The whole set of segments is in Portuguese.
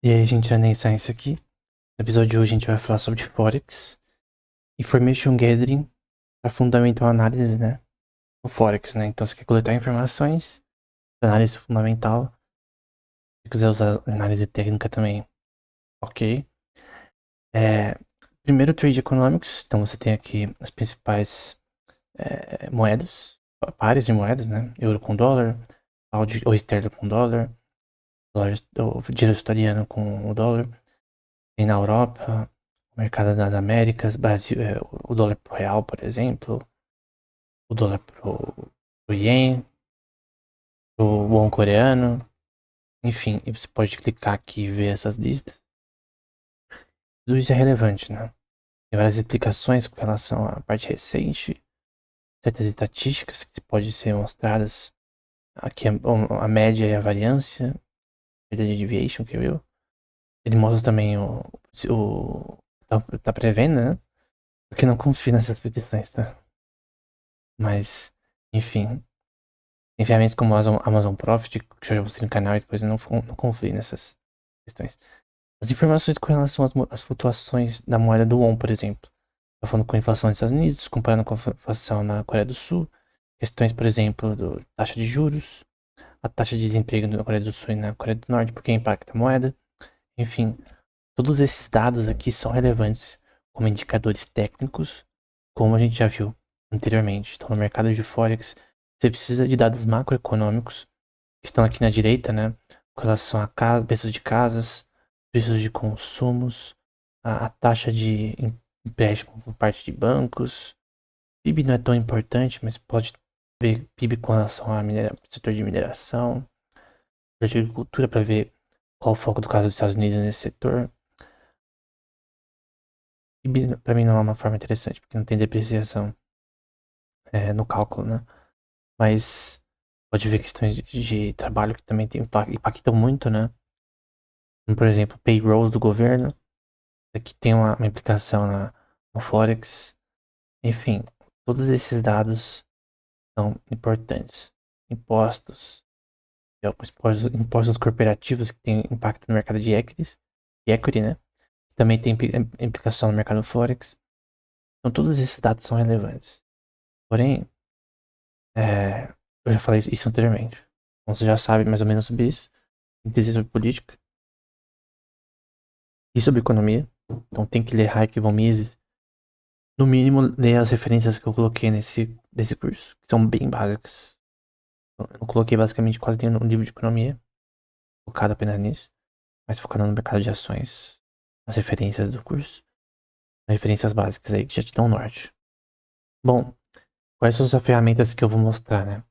E aí, gente, a Ney Science aqui. No episódio de hoje, a gente vai falar sobre Forex, Information Gathering para fundamental análise, né? O Forex, né? Então, você quer coletar informações, análise fundamental. Se quiser usar análise técnica também, ok. É, primeiro, Trade Economics. Então, você tem aqui as principais moedas, pares de moedas, né? Euro com dólar, ou sterling com dólar, o dinheiro australiano com o dólar. Tem na Europa, o mercado das Américas, Brasil, o dólar pro real, por exemplo, o dólar pro ien, o won coreano, enfim, e você pode clicar aqui e ver essas listas. Tudo isso é relevante, né? Tem várias explicações com relação à parte recente, certas estatísticas que podem ser mostradas. Aqui a média e a variância, standard deviation, que eu. Ele mostra também tá prevendo, né? Porque não confio nessas petições, tá? Mas, enfim, tem ferramentas como Amazon Profit, que eu já mostrei no canal e depois eu não confio nessas questões. As informações com relação às flutuações da moeda do won, por exemplo. Tá falando com a inflação nos Estados Unidos, comparando com a inflação na Coreia do Sul. Questões, por exemplo, do taxa de juros, a taxa de desemprego na Coreia do Sul e na Coreia do Norte, porque impacta a moeda. Enfim, todos esses dados aqui são relevantes como indicadores técnicos, como a gente já viu anteriormente. Então, no mercado de Forex, você precisa de dados macroeconômicos, que estão aqui na direita, né? Com relação a preços de casas, preços de consumos, a taxa de empréstimo por parte de bancos. PIB não é tão importante, mas pode ver PIB com relação ao setor de mineração, de agricultura, para ver qual o foco do caso dos Estados Unidos nesse setor. PIB para mim não é uma forma interessante, porque não tem depreciação no cálculo, né? Mas pode ver questões de trabalho que também impactam muito, né? Como, por exemplo, payrolls do governo, aqui tem uma implicação no Forex. Enfim, todos esses dados são importantes. Impostos, impostos corporativos que têm impacto no mercado de equity, né? Também tem implicação no mercado Forex. Então todos esses dados são relevantes. Porém, eu já falei isso anteriormente. Então você já sabe mais ou menos sobre isso. Entender sobre política e sobre economia. Então tem que ler Hayek e von Mises. No mínimo, ler as referências que eu coloquei nesse curso, que são bem básicas. Eu coloquei basicamente quase nenhum livro de economia, focado apenas nisso, mas focado no mercado de ações, as referências do curso. Referências básicas aí que já te dão um norte. Bom, quais são as ferramentas que eu vou mostrar, né?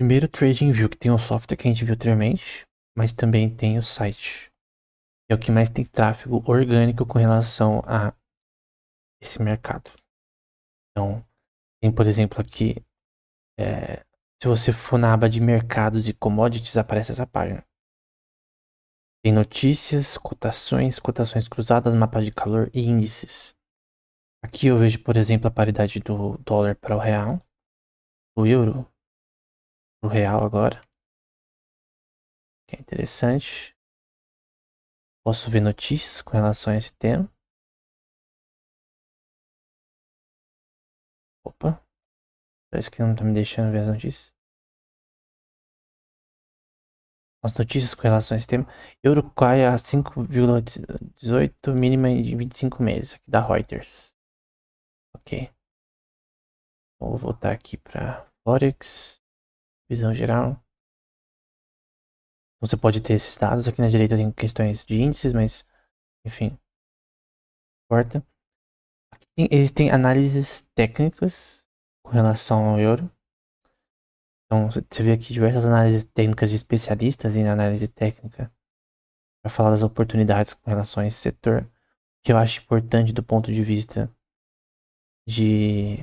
Primeiro, o TradingView, que tem o software que a gente viu anteriormente, mas também tem o site. É o que mais tem tráfego orgânico com relação a esse mercado. Então, tem, por exemplo, aqui, se você for na aba de mercados e commodities, aparece essa página. Tem notícias, cotações cruzadas, mapa de calor e índices. Aqui eu vejo, por exemplo, a paridade do dólar para o real, o euro, o real agora, que é interessante. Posso ver notícias com relação a esse tema. Opa, parece que não tá me deixando ver as notícias. As notícias com relação a esse tema. Euro cai a 5,18, mínima de 25 meses, aqui da Reuters. Ok. Vou voltar aqui para Forex, visão geral. Você pode ter esses dados. Aqui na direita tem questões de índices, mas enfim, não importa. Existem análises técnicas com relação ao euro. Então, você vê aqui diversas análises técnicas de especialistas em análise técnica para falar das oportunidades com relação a esse setor, que eu acho importante do ponto de vista de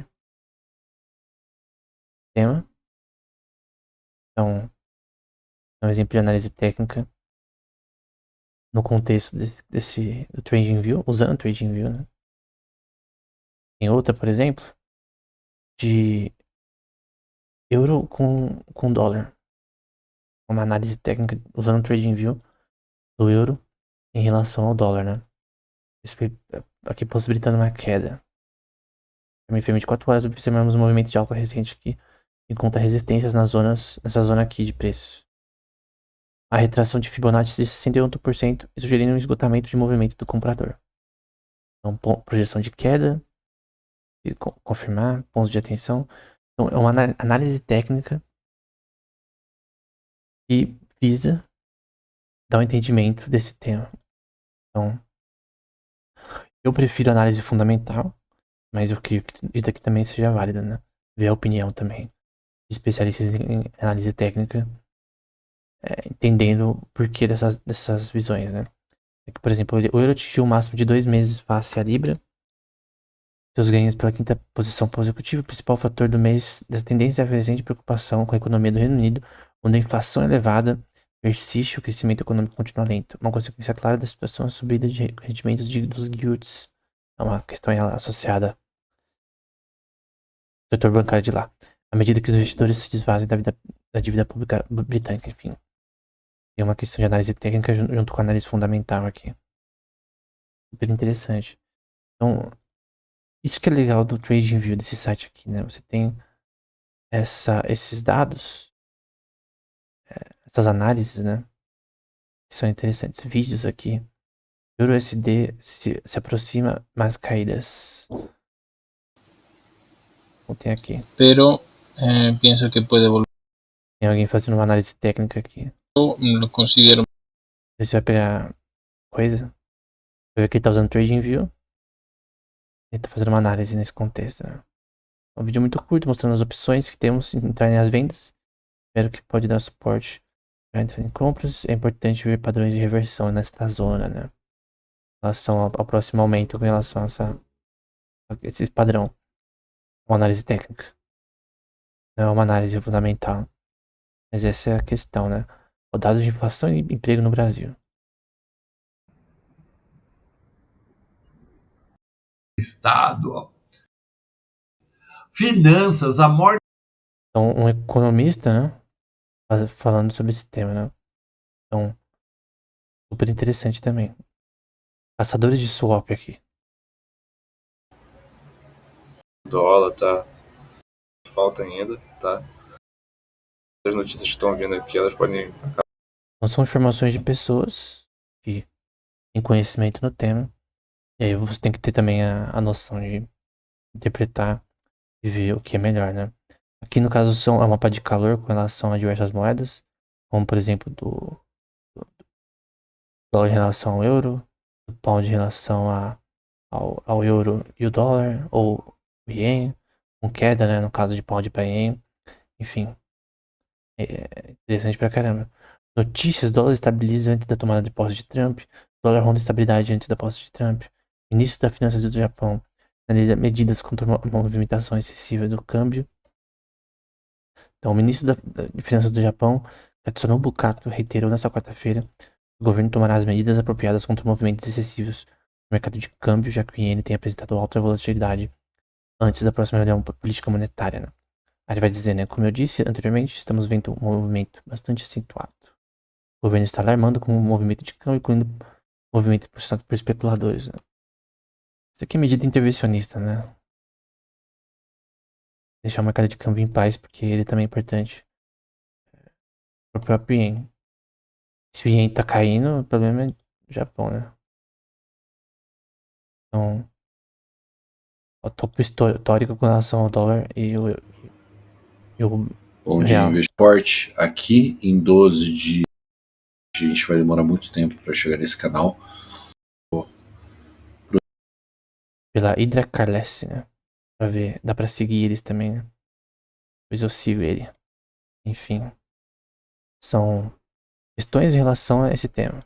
tema. Então, é um exemplo de análise técnica no contexto do TradingView, usando o TradingView, né? Tem outra, por exemplo, de euro com dólar. Uma análise técnica usando o TradingView do euro em relação ao dólar, né? Isso aqui possibilitando uma queda. Também foi 24 horas, observamos um movimento de alta recente aqui, encontra resistências nessa zona aqui de preço. A retração de Fibonacci de 68% sugerindo um esgotamento de movimento do comprador. Então, projeção de queda, confirmar, pontos de atenção. Então, é uma análise técnica que visa dar um entendimento desse tema. Então, eu prefiro análise fundamental, mas eu creio que isso daqui também seja válido, né? Ver a opinião também de especialistas em análise técnica, entendendo o porquê dessas visões, né? Por exemplo, o euro atingiu o máximo de 2 meses face à Libra. Seus ganhos pela quinta posição consecutiva, o principal fator do mês dessa tendência é a crescente preocupação com a economia do Reino Unido, onde a inflação é elevada persiste, o crescimento econômico continua lento. Uma consequência clara da situação é a subida de rendimentos dos yields. É uma questão associada ao setor bancário de lá. À medida que os investidores se desfazem da dívida pública britânica, enfim. É uma questão de análise técnica junto com a análise fundamental aqui. Super interessante. Então, isso que é legal do TradingView, desse site aqui, né? Você tem esses dados, essas análises, né? Que são interessantes. Vídeos aqui. EURUSD se aproxima mais caídas. Então, tem aqui. Pero pienso que puede volver. Tem alguém fazendo uma análise técnica aqui. Yo lo considero. Você vai pegar coisa. Vai ver que ele tá usando TradingView. Ele tá fazendo uma análise nesse contexto, né? É um vídeo muito curto, mostrando as opções que temos em entrar nas vendas. Espero que pode dar suporte para entrar em compras. É importante ver padrões de reversão nesta zona, né? Em relação ao próximo aumento, com relação a esse padrão. Uma análise técnica. Não é uma análise fundamental. Mas essa é a questão, né? O dados de inflação e emprego no Brasil. Estado, finanças, a morte. Então, um economista, né? Falando sobre esse tema, né? Então, super interessante também. Caçadores de swap aqui. O dólar tá falta ainda, tá? As notícias que estão vindo aqui, elas podem. Então, são informações de pessoas que têm conhecimento no tema. E aí você tem que ter também a noção de interpretar e ver o que é melhor, né? Aqui no caso é um mapa de calor com relação a diversas moedas, como por exemplo do dólar em relação ao euro, do pound em relação ao euro e o dólar, ou o ien, com queda, né, no caso de pound para ien, enfim, é interessante pra caramba. Notícias: dólar estabiliza antes da tomada de posse de Trump, dólar ronda estabilidade antes da posse de Trump, início da finanças do Japão, medidas contra a movimentação excessiva do câmbio. Então, o ministro de Finanças do Japão, Katsunobu Kato, reiterou nesta quarta-feira que o governo tomará as medidas apropriadas contra movimentos excessivos no mercado de câmbio, já que o iene tem apresentado alta volatilidade antes da próxima reunião política monetária, né? Aí ele vai dizer, né? Como eu disse anteriormente, estamos vendo um movimento bastante acentuado. O governo está alarmando com o movimento de câmbio, incluindo movimento puxado por especuladores, né? Isso aqui é medida intervencionista, né? Deixar o mercado de câmbio em paz, porque ele também é importante para o próprio iene. Se o ien tá caindo, o problema é o Japão, né? Então, o topo histórico com relação ao dólar e o Bom real. dia, esporte aqui em 12 de. A gente vai demorar muito tempo para chegar nesse canal. Pela Hydra Carlesse, né? Pra ver, dá pra seguir eles também, né? Depois eu sigo ele. Enfim, são questões em relação a esse tema.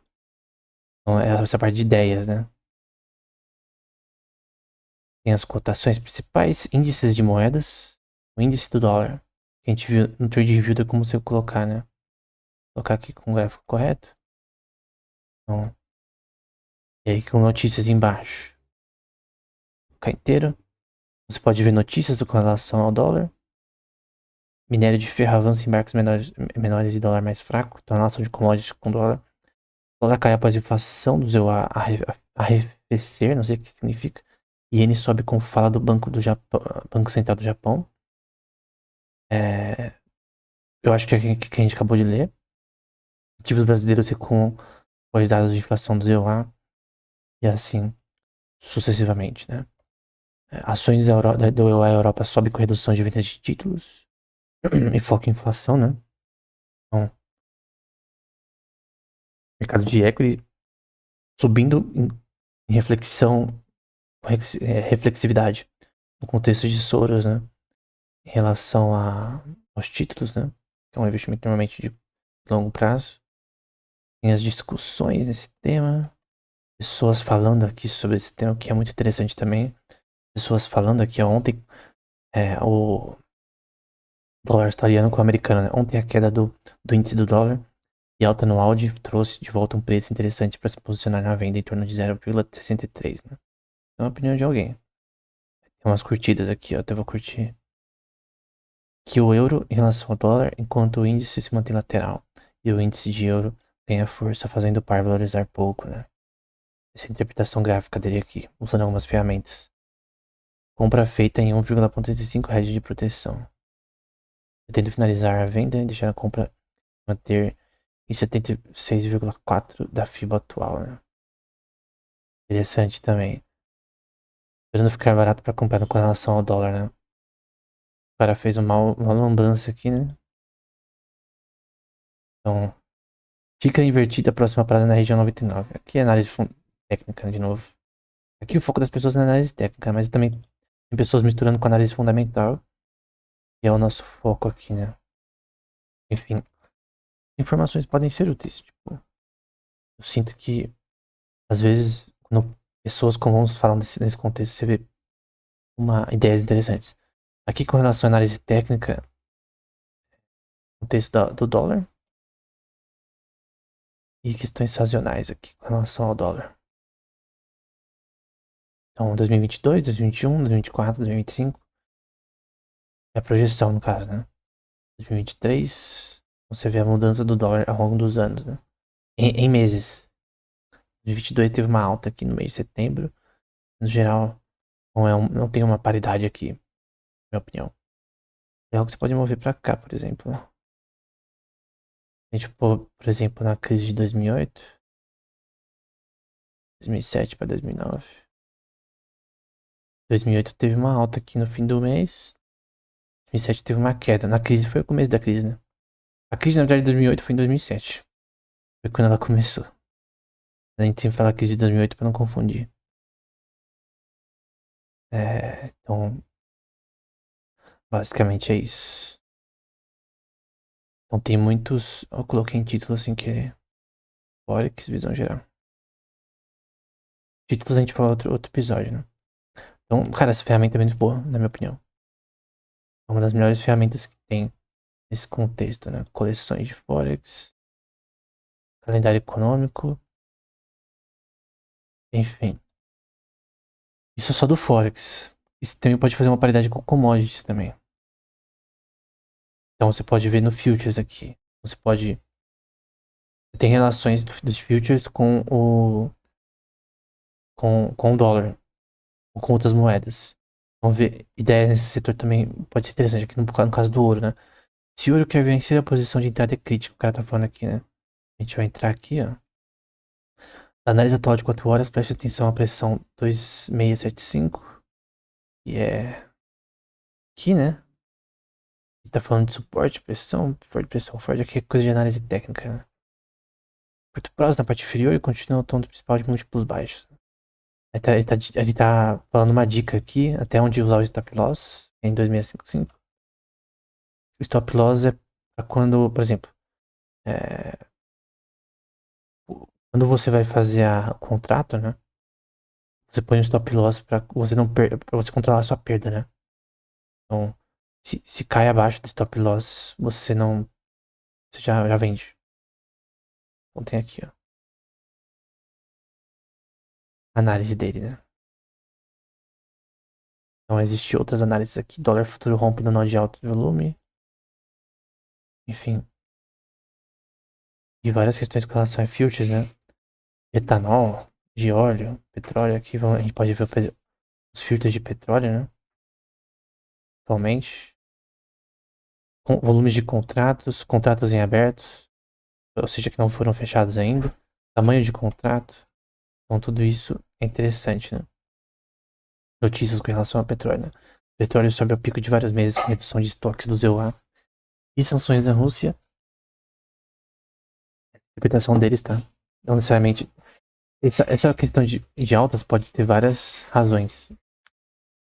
Então, é essa parte de ideias, né? Tem as cotações principais, índices de moedas, o índice do dólar, que a gente viu no TradingView, tem como você colocar, né? Colocar aqui com o gráfico correto. Então, e aí com notícias embaixo. Colocar inteiro. Você pode ver notícias com relação ao dólar. Minério de ferro avança em barcos menores e dólar mais fraco. Então, a relação de commodities com dólar. O dólar cai após a inflação do ZEU arrefecer, não sei o que significa. Iene sobe com fala do Banco Banco Central do Japão. Eu acho que é que a gente acabou de ler. Ativos brasileiros recuam após dados de inflação do ZEU e assim sucessivamente, né? Ações do Europa sobe com redução de vendas de títulos e foco em inflação, né? Então, mercado de equity subindo em reflexividade no contexto de Soros, né? Em relação aos títulos, né? Que é um investimento normalmente de longo prazo. Tem as discussões nesse tema. Pessoas falando aqui sobre esse tema, que é muito interessante também. Pessoas falando aqui, ontem, o dólar australiano com o americano, né? Ontem a queda do índice do dólar e alta no Audi trouxe de volta um preço interessante para se posicionar na venda em torno de 0,63, né? É uma opinião de alguém. Tem umas curtidas aqui, ó, até vou curtir. Que o euro em relação ao dólar, enquanto o índice se mantém lateral e o índice de euro ganha força, fazendo o par valorizar pouco, né? Essa interpretação gráfica dele aqui, usando algumas ferramentas. Compra feita em 1,85 hedge de proteção. Pretendo finalizar a venda e deixar a compra manter em 76,4 da FIBA atual, né? Interessante também. Esperando ficar barato para comprar com relação ao dólar, né? O cara fez uma lambança aqui, né? Então, fica invertida a próxima parada na região 99. Aqui é análise técnica, de novo. Aqui o foco das pessoas é na análise técnica, mas também tem pessoas misturando com análise fundamental. E é o nosso foco aqui, né? Enfim, informações podem ser úteis. Tipo, eu sinto que, às vezes, quando pessoas comuns falam nesse contexto, você vê ideias interessantes. Aqui, com relação à análise técnica, contexto do dólar e questões sazonais aqui com relação ao dólar. Então, 2022, 2021, 2024, 2025. É a projeção, no caso, né? 2023, você vê a mudança do dólar ao longo dos anos, né? Em meses. 2022 teve uma alta aqui no mês de setembro. No geral, não tem uma paridade aqui, na minha opinião. É algo que você pode mover pra cá, por exemplo. A gente, por exemplo, na crise de 2008, 2007 para 2009. 2008 teve uma alta aqui no fim do mês. 2007 teve uma queda. Na crise foi o começo da crise, né? A crise, na verdade, de 2008 foi em 2007. Foi quando ela começou. A gente sempre fala crise de 2008 pra não confundir. Então, basicamente é isso. Então tem muitos... Eu coloquei em título sem querer. Forex, visão geral. Títulos a gente fala outro episódio, né? Então, cara, essa ferramenta é muito boa, na minha opinião. É uma das melhores ferramentas que tem nesse contexto, né? Coleções de Forex, calendário econômico, enfim. Isso é só do Forex. Isso também pode fazer uma paridade com commodities também. Então você pode ver no Futures aqui. Você pode... Tem relações dos Futures com o dólar. Ou com outras moedas. Vamos ver ideias nesse setor também. Pode ser interessante aqui no caso do ouro, né? Se o ouro quer vencer a posição de entrada é crítica, o cara tá falando aqui, né? A gente vai entrar aqui, ó. A análise atual de 4 horas, preste atenção à pressão 2675. E é aqui, né? Tá falando de suporte, pressão, forte. Aqui é coisa de análise técnica, né? Curto prazo, na parte inferior, e continua o tom principal de múltiplos baixos. Ele tá falando uma dica aqui, até onde usar o stop loss em 2655. O stop loss é pra quando, por exemplo, quando você vai fazer o contrato, né? Você põe um stop loss pra você não pra você controlar a sua perda, né? Então, se cai abaixo do stop loss, você não... Você já vende. Então tem aqui, ó. Análise dele, né? Então existem outras análises aqui. Dólar futuro rompe no nó de alto volume. Enfim. E várias questões com relação a futures, né? etanol, de óleo, petróleo. Aqui a gente pode ver os filtros de petróleo, né? Atualmente. Volumes de contratos em abertos, ou seja, que não foram fechados ainda. Tamanho de contrato. Então tudo isso é interessante, né? Notícias com relação ao petróleo, né? Petróleo sobe ao pico de vários meses com redução de estoques do EUA. E sanções da Rússia. A interpretação deles, tá? Não necessariamente. Essa questão de altas pode ter várias razões.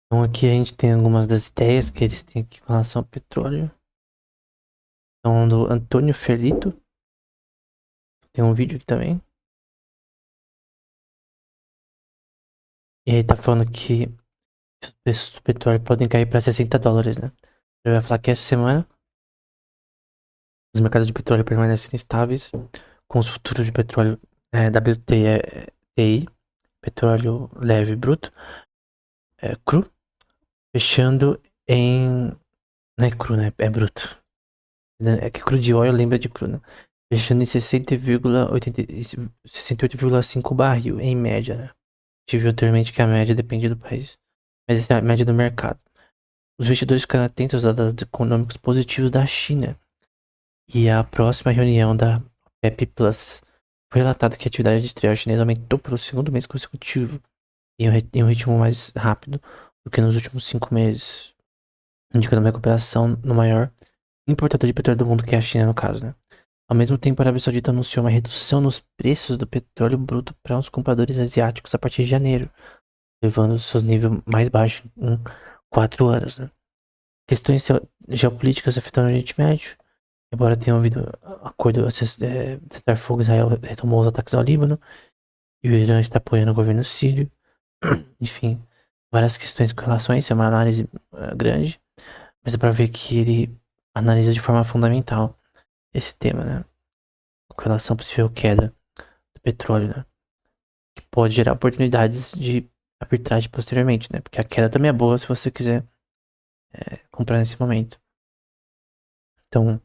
Então aqui a gente tem algumas das ideias que eles têm aqui com relação ao petróleo. Então do Antônio Ferlito. Tem um vídeo aqui também. E aí tá falando que os preços do petróleo podem cair para $60, né? Ele vai falar que essa semana os mercados de petróleo permanecem estáveis, com os futuros de petróleo WTI, petróleo leve bruto, cru, fechando em... Não é cru, né? É bruto. É que cru de óleo lembra de cru, né? Fechando em 68,5 barril, em média, né? A gente viu anteriormente que a média depende do país. Mas essa é a média do mercado. Os investidores ficaram atentos aos dados econômicos positivos da China. E a próxima reunião da OPEP Plus foi relatado que a atividade industrial chinesa aumentou pelo segundo mês consecutivo em um ritmo mais rápido do que nos últimos 5 meses, indicando uma recuperação no maior importador de petróleo do mundo, que é a China, no caso, né? Ao mesmo tempo, a Arábia Saudita anunciou uma redução nos preços do petróleo bruto para os compradores asiáticos a partir de janeiro, levando os seus níveis mais baixos em 4 anos, né? Questões geopolíticas afetando o Oriente Médio. Embora tenha havido acordo a cessar fogo, Israel retomou os ataques ao Líbano e o Irã está apoiando o governo sírio. Enfim, várias questões com relação a isso. É uma análise grande, mas é para ver que ele analisa de forma fundamental esse tema, né? Com relação à possível queda do petróleo, né? Que pode gerar oportunidades de arbitragem posteriormente, né? Porque a queda também é boa se você quiser comprar nesse momento. Então,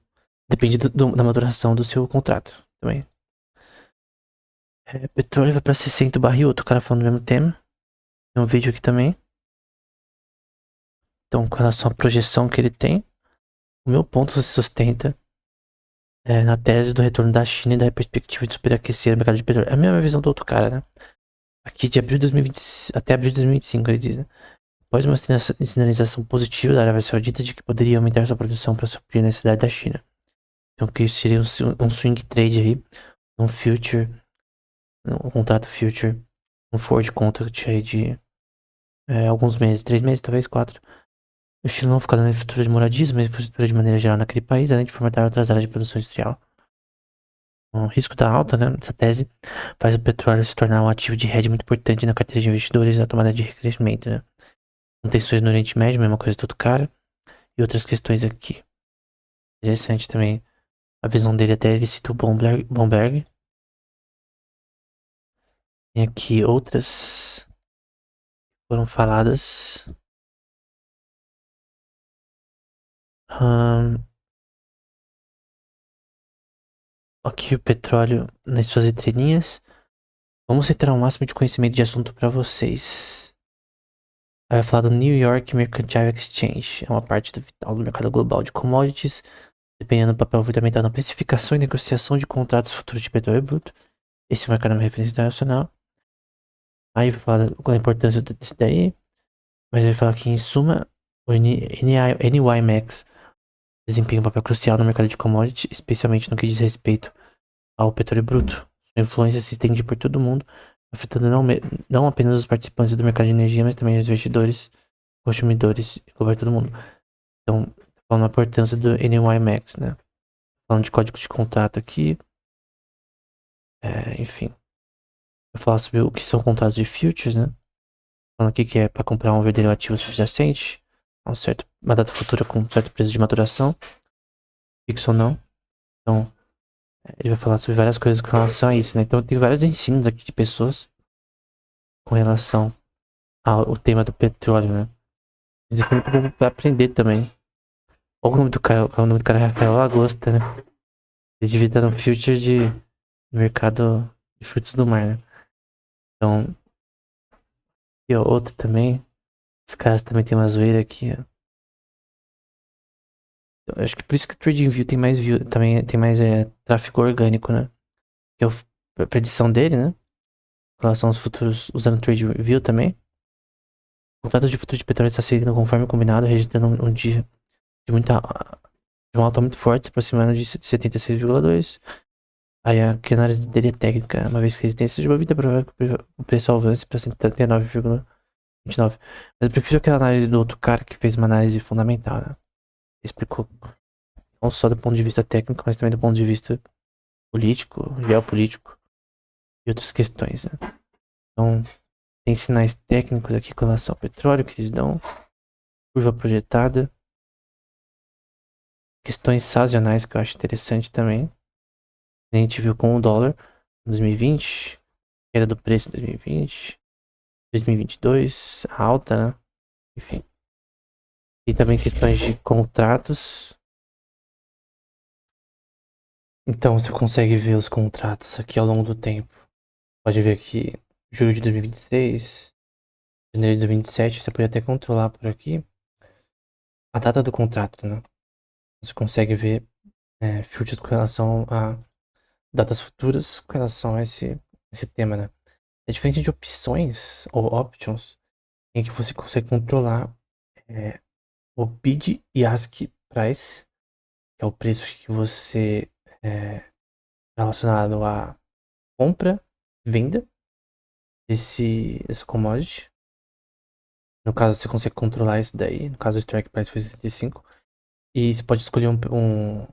depende da maturação do seu contrato também. Petróleo vai pra 60 o barril, outro cara falando do mesmo tema. Tem um vídeo aqui também. Então, com relação à projeção que ele tem, o meu ponto se sustenta na tese do retorno da China e da perspectiva de superaquecer o mercado de petróleo. É a mesma visão do outro cara, né? Aqui de abril de 2020, até abril de 2025, ele diz, né? Após uma sinalização positiva da Arábia Saudita de que poderia aumentar sua produção para suprir a necessidade da China. Então, que isso seria um swing trade aí, um future, um contrato future, um forward contract aí de alguns meses, 3 meses, talvez 4. O estilo não fica dando infraestrutura de moradias, mas infraestrutura de maneira geral naquele país, além de formatar outras áreas de produção industrial. O risco da alta, né, essa tese, faz o petróleo se tornar um ativo de hedge muito importante na carteira de investidores e na tomada de crescimento, né. Tensões no Oriente Médio, mesma coisa do outro cara. E outras questões aqui. Interessante também a visão dele, até ele cita o Bloomberg. Tem aqui outras foram faladas. Aqui o petróleo nas suas entrelinhas. Vamos centrar o máximo de conhecimento de assunto para vocês. Vai falar do New York Mercantile Exchange. É uma parte vital do mercado global de commodities, desempenhando um papel fundamental na precificação e negociação de contratos futuros de petróleo bruto. Esse é um mercado de referência internacional. Aí vai falar da importância disso daí. Mas ele fala que, em suma, o NYMEX desempenha um papel crucial no mercado de commodities, especialmente no que diz respeito ao petróleo bruto. Sua influência se estende por todo o mundo, afetando não apenas os participantes do mercado de energia, mas também os investidores, consumidores e governo todo mundo. Então, falando da importância do NYMEX, né? Falando de código de contrato aqui. Enfim. Vou falar sobre o que são contratos de futures, né? Falando aqui que é para comprar um verdadeiro ativo subjacente, uma data futura com um certo preço de maturação, fixo ou não. Então, ele vai falar sobre várias coisas com relação a isso, né? Então, tem vários ensinos aqui de pessoas com relação ao tema do petróleo, né? Isso aqui eu vou aprender também. Olha o nome do cara, o nome do cara é Rafael Lagosta, né? Ele devia estar no future de mercado de frutos do mar, né? Então, e ó, outro também. Os caras também tem uma zoeira aqui, ó. Eu acho que por isso que o TradingView tem mais view, também tem mais tráfego orgânico, né? Que é a predição dele, né? Com relação aos futuros, usando o TradingView também. O contrato de futuro de petróleo está seguindo conforme combinado, registrando um dia de um alta muito forte, se aproximando de 76,2. Aí aqui a análise dele é técnica, uma vez que a resistência de uma vida provável que o preço avance para 79,29. Mas eu prefiro aquela análise do outro cara que fez uma análise fundamental, né? Explicou não só do ponto de vista técnico, mas também do ponto de vista político, geopolítico e outras questões, né? Então, tem sinais técnicos aqui com relação ao petróleo que eles dão, curva projetada, questões sazonais que eu acho interessante também. A gente viu com o dólar em 2020, queda do preço em 2020, 2022, alta, né? Enfim. E também questões de contratos. Então você consegue ver os contratos aqui ao longo do tempo. Pode ver aqui, julho de 2026, janeiro de 2027, você pode até controlar por aqui a data do contrato, né? Você consegue ver filtros com relação a datas futuras com relação a esse tema, né? É diferente de opções ou options, em que você consegue controlar o bid e ask price, que é o preço que você relacionado à compra, venda dessa commodity. No caso, você consegue controlar isso daí. No caso, o strike price foi 75. E você pode escolher um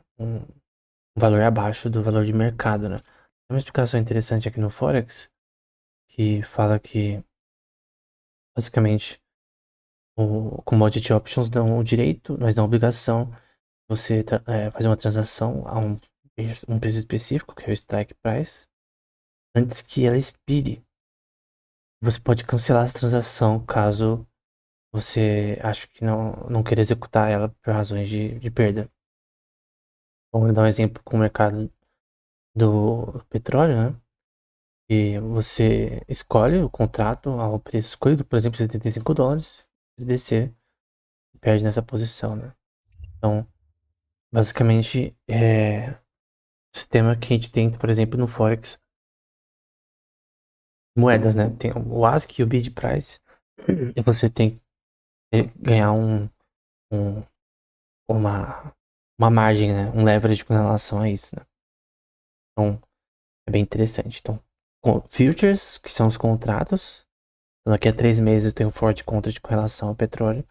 valor abaixo do valor de mercado, né? Tem uma explicação interessante aqui no Forex, que fala que, basicamente, o Commodity Options dão o direito, mas não a obrigação, você fazer uma transação a um preço específico, que é o strike price, antes que ela expire. Você pode cancelar essa transação caso você ache que não queira executar ela por razões de perda. Vamos dar um exemplo com o mercado do petróleo, né? E você escolhe o contrato ao preço escolhido, por exemplo, $75, e descer, perde nessa posição, né? Então, basicamente, o sistema que a gente tem, por exemplo, no Forex, moedas, né? Tem o ASC e o bid price, e você tem que ganhar uma margem, né? Um leverage com relação a isso, né? Então, é bem interessante. Então, futures, que são os contratos. Então, daqui a 3 meses eu tenho um forte contract com relação ao petróleo.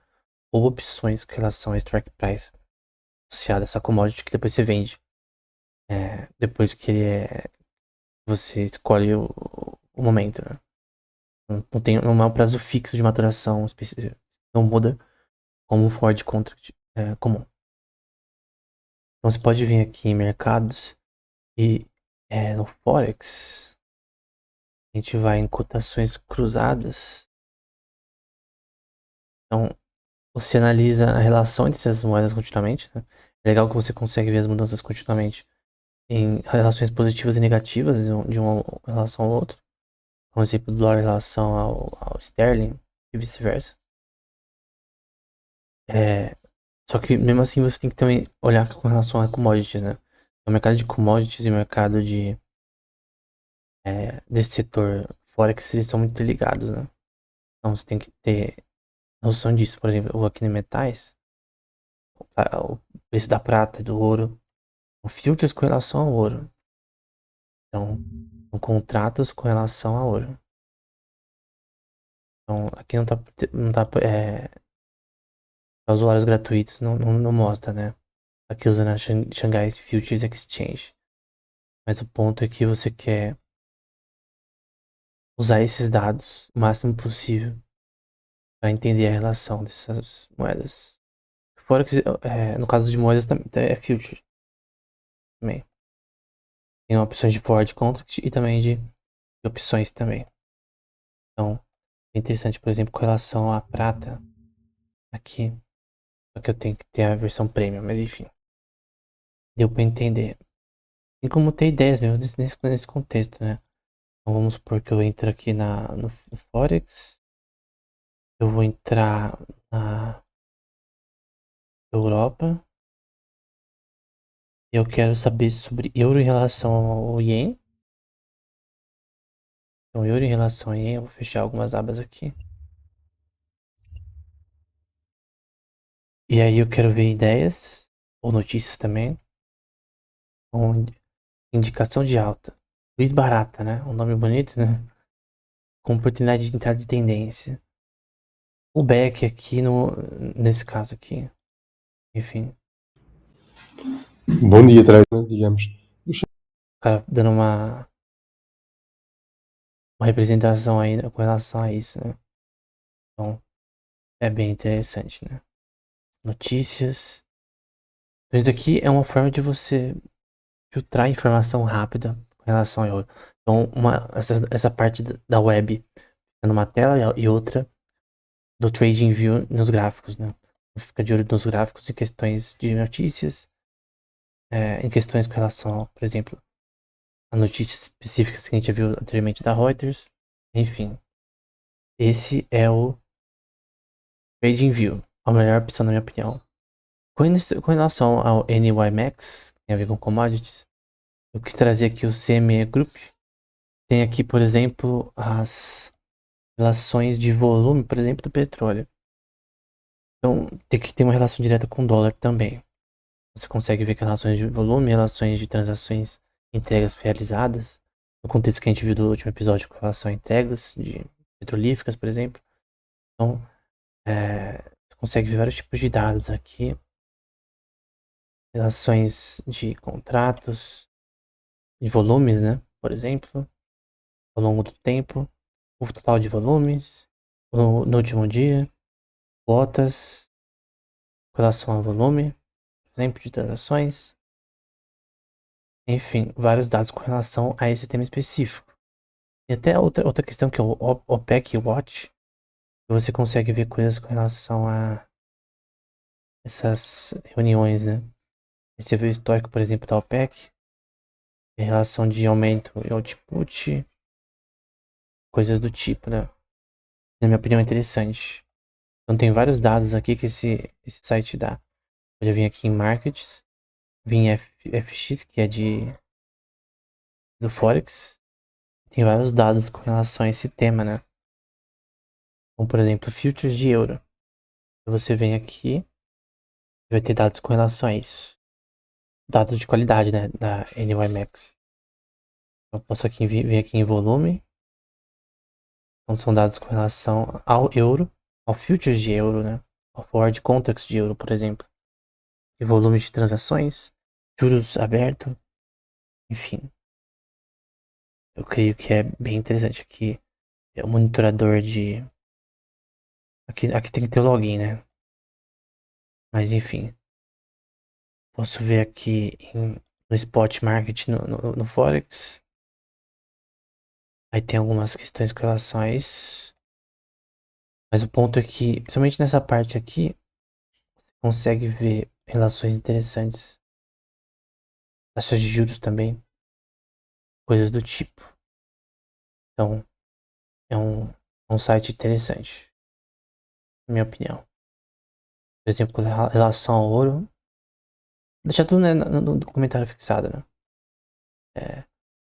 Ou opções com relação ao strike price. Associado a essa commodity que depois você vende. Depois que você escolhe o momento, né? Não é um prazo fixo de maturação específico. Não muda como um forward contract comum. Então você pode vir aqui em mercados e no Forex a gente vai em cotações cruzadas. Então você analisa a relação entre essas moedas continuamente, né? É legal que você consegue ver as mudanças continuamente em relações positivas e negativas de uma relação ao outro. Por exemplo, do dólar em relação ao sterling e vice-versa. Só que mesmo assim você tem que também olhar com relação a commodities, né? O mercado de commodities e o mercado desse setor Forex, eles são muito ligados, né? Então você tem que ter noção disso. Por exemplo, eu vou aqui em metais, o preço da prata e do ouro, o futures com relação ao ouro. Então, são contratos com relação ao ouro. Então, aqui não tá para usuários gratuitos, não mostra, né? Aqui usando a Shanghai Futures Exchange. Mas o ponto é que você quer usar esses dados o máximo possível para entender a relação dessas moedas. Fora que, no caso de moedas, é future também. Tem opções de forward contract e também de opções também. Então, é interessante, por exemplo, com relação à prata. Aqui, só que eu tenho que ter a versão premium, mas enfim. Deu para entender. Tem como ter ideias mesmo nesse contexto, né? Então vamos supor que eu entro aqui no Forex. Eu vou entrar na Europa. Eu quero saber sobre euro em relação ao ien. Então, euro em relação ao ien, eu vou fechar algumas abas aqui. E aí eu quero ver ideias ou notícias também. Então, indicação de alta. Luiz Barata, né? Um nome bonito, né? Com oportunidade de entrada de tendência. O back aqui nesse caso aqui. Enfim, Bom dia, trader, digamos. o cara dando uma representação aí com relação a isso, né? Então, é bem interessante, né? Notícias. Então, isso aqui é uma forma de você filtrar informação rápida com relação a euro. Então, essa parte da web numa tela e outra do TradingView nos gráficos, né? Fica de olho nos gráficos em questões de notícias, em questões com relação, por exemplo, a notícias específicas que a gente já viu anteriormente da Reuters. Enfim, esse é o TradingView, a melhor opção na minha opinião. Com relação ao NYMEX, que tem a ver com commodities, eu quis trazer aqui o CME Group. Tem aqui, por exemplo, as relações de volume, por exemplo, do petróleo. Então, tem que ter uma relação direta com o dólar também. Você consegue ver que relações de volume, relações de transações, entregas realizadas, no contexto que a gente viu do último episódio com relação a entregas de petrolíferas, por exemplo. Então, você consegue ver vários tipos de dados aqui. Relações de contratos, de volumes, né? Por exemplo, ao longo do tempo, o total de volumes, no último dia, cotas, com relação ao volume, por exemplo, de transações. Enfim, vários dados com relação a esse tema específico. E até outra questão que é o OPEC Watch, que você consegue ver coisas com relação a essas reuniões, né? Você vê o histórico, por exemplo, da OPEC, em relação de aumento e output, coisas do tipo, né? Na minha opinião, é interessante. Então tem vários dados aqui que esse site dá. Eu já vim aqui em Markets, vim em FX, que é do Forex. Tem vários dados com relação a esse tema, né? Como, por exemplo, futures de euro. Você vem aqui, vai ter dados com relação a isso. Dados de qualidade, né? Da NYMEX. Eu posso aqui vir aqui em volume. Então são dados com relação ao euro, ao futures de euro, né? Ao forward contracts de euro, por exemplo. E volume de transações, juros aberto, enfim. Eu creio que é bem interessante aqui. É o monitorador de... Aqui tem que ter o login, né? Mas enfim. Posso ver aqui no Spot Market, no Forex. Aí tem algumas questões com relação a isso. Mas o ponto é que, principalmente nessa parte aqui, você consegue ver relações interessantes. Taxas de juros também. Coisas do tipo. Então, é um site interessante. Na minha opinião. Por exemplo, com relação ao ouro. Vou deixar tudo, né, no documentário fixado, né?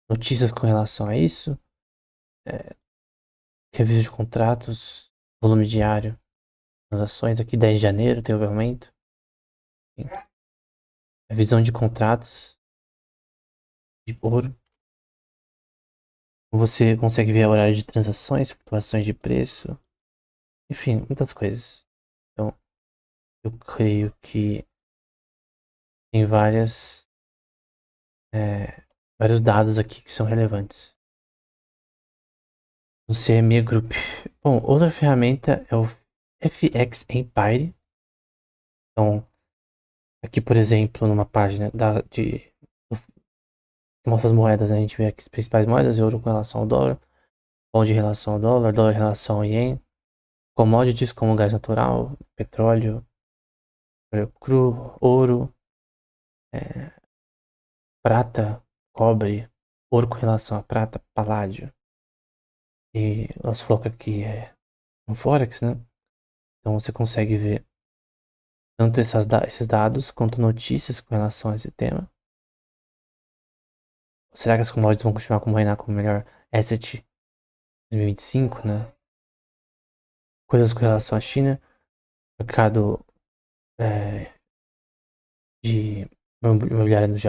Notícias com relação a isso. Review de contratos. Volume diário. Transações. Aqui 10 de janeiro tem o aumento. Revisão de contratos. De ouro. Você consegue ver a horário de transações, flutuações de preço. Enfim, muitas coisas. Então, eu creio que tem vários dados aqui que são relevantes. O CME Group. Bom, outra ferramenta é o FX Empire. Então, aqui, por exemplo, numa página que mostra as moedas, né? A gente vê aqui as principais moedas, euro com relação ao dólar, pound em relação ao dólar, dólar em relação ao ien, commodities como gás natural, petróleo cru, ouro, prata, cobre, ouro com relação a prata, paládio. E nosso foco aqui é no Forex, né? Então você consegue ver tanto esses dados quanto notícias com relação a esse tema. Será que as commodities vão continuar como reinar como melhor asset 2025, né? Coisas com relação à China, mercado de imobiliária nos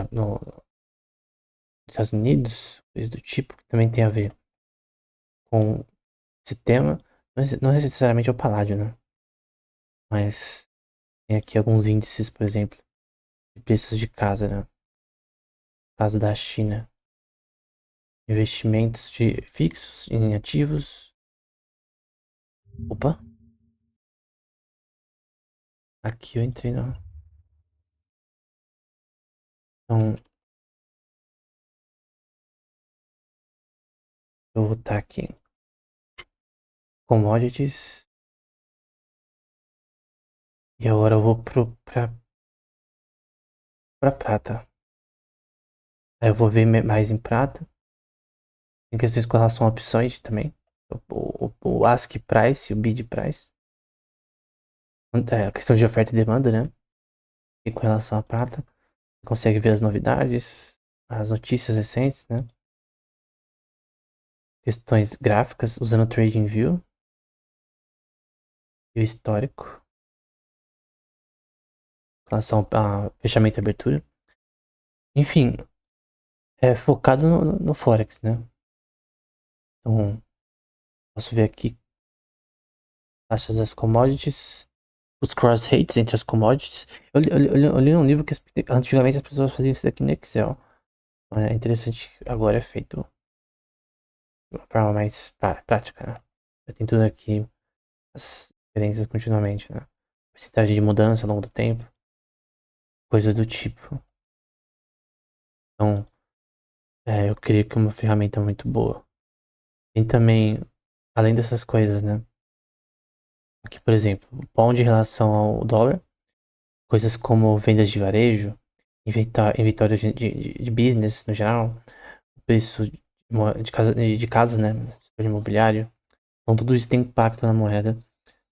Estados Unidos, coisas do tipo, que também tem a ver com esse tema. Não necessariamente é o paládio, né? Mas tem aqui alguns índices, por exemplo, de preços de casa, né? Caso da China. Investimentos de fixos em ativos. Opa! Aqui eu entrei no. Então, eu vou estar aqui em commodities. E agora eu vou pra prata. Aí eu vou ver mais em prata. Tem questões com relação a opções também. O ask price e o bid price. A questão de oferta e demanda, né? E com relação à prata, você consegue ver as novidades, as notícias recentes, né? Questões gráficas usando o TradingView e o histórico. Com relação a fechamento e abertura. Enfim, é focado no Forex, né? Então, posso ver aqui taxas das commodities, os cross rates entre as commodities. Eu li um livro que antigamente as pessoas faziam isso daqui no Excel. É interessante, agora é feito de uma forma mais prática, né? Já tem tudo aqui, as diferenças continuamente, né? Porcentagem de mudança ao longo do tempo, coisas do tipo. Então, eu creio que é uma ferramenta muito boa. Tem também, além dessas coisas, né? Aqui, por exemplo, o pound em relação ao dólar, coisas como vendas de varejo, inventário de business no geral, o preço de casas, né? Setor imobiliário. Então, tudo isso tem impacto na moeda.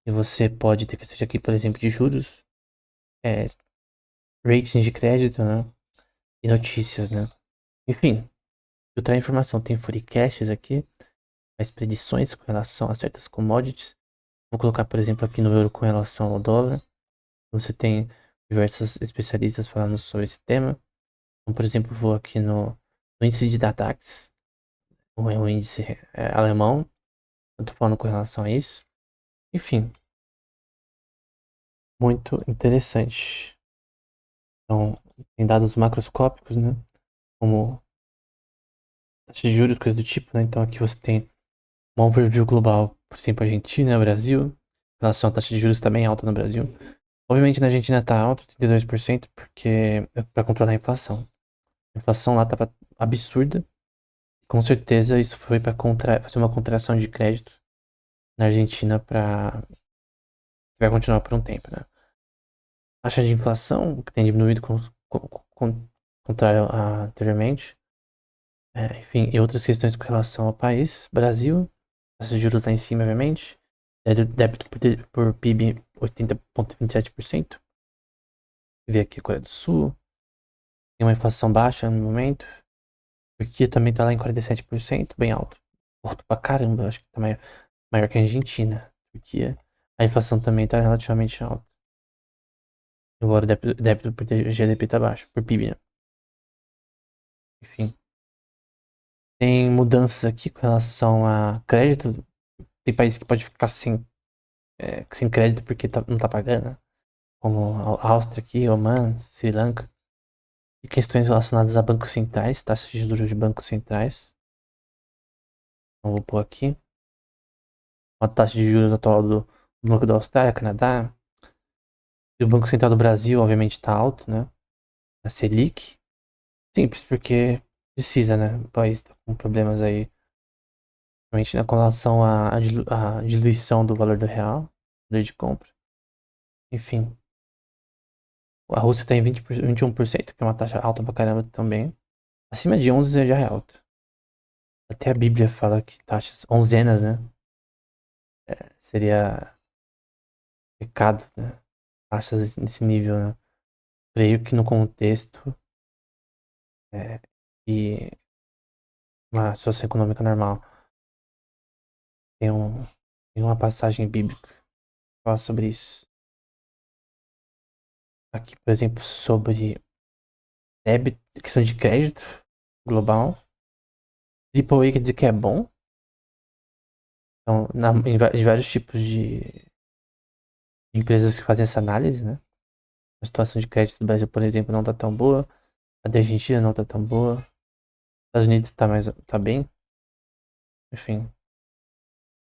E você pode ter questões aqui, por exemplo, de juros, é, ratings de crédito, né? E notícias, né? Enfim, filtrar informação. Tem forecasts aqui, as predições com relação a certas commodities. Vou colocar, por exemplo, aqui no euro com relação ao dólar. Você tem diversos especialistas falando sobre esse tema. Então, por exemplo, vou aqui no índice de Datax, o índice alemão. Eu tô falando com relação a isso. Enfim, muito interessante. Então, tem dados macroscópicos, né? Como taxa de juros, coisas do tipo, né? Então, aqui você tem um overview global, por exemplo, Argentina, Brasil. Em relação à taxa de juros também alta no Brasil. Obviamente na Argentina tá alta, 32%, porque é para controlar a inflação. A inflação lá tava absurda. Com certeza isso foi para fazer uma contração de crédito na Argentina para vai continuar por um tempo, né? A taxa de inflação que tem diminuído contrário a anteriormente. Enfim, e outras questões com relação ao país, Brasil, taxa de juros lá em cima, obviamente. Débito por PIB 80,27%. Vê aqui a Coreia do Sul. Tem uma inflação baixa no momento. Turquia também tá lá em 47%, bem alto. Alto pra caramba, acho que tá maior que a Argentina. Turquia. A inflação também tá relativamente alta. Agora o débito por GDP tá baixo, por PIB, né? Enfim. Tem mudanças aqui com relação a crédito. Tem país que pode ficar sem crédito porque não tá pagando, né? Como a Áustria aqui, Oman, Sri Lanka. E questões relacionadas a bancos centrais, taxas de juros de bancos centrais. Então vou pôr aqui. A taxa de juros atual do Banco da Austrália, Canadá. E o Banco Central do Brasil, obviamente, está alto, né? A Selic. Simples, porque precisa, né? O país está com problemas aí, principalmente com relação à diluição do valor do real, poder de compra. Enfim. A Rússia está em 21%, que é uma taxa alta pra caramba também. Acima de 11 já é alto. Até a Bíblia fala que taxas, onzenas, né? Seria pecado, né? Taxas nesse nível, né? Creio que no contexto é, e uma situação econômica normal tem, tem uma passagem bíblica que fala sobre isso. Aqui, por exemplo, sobre débito, questão de crédito global. Triple A quer dizer que é bom. Então, em vários tipos de empresas que fazem essa análise, né? A situação de crédito do Brasil, por exemplo, não tá tão boa. A da Argentina não tá tão boa. Os Estados Unidos tá bem. Enfim,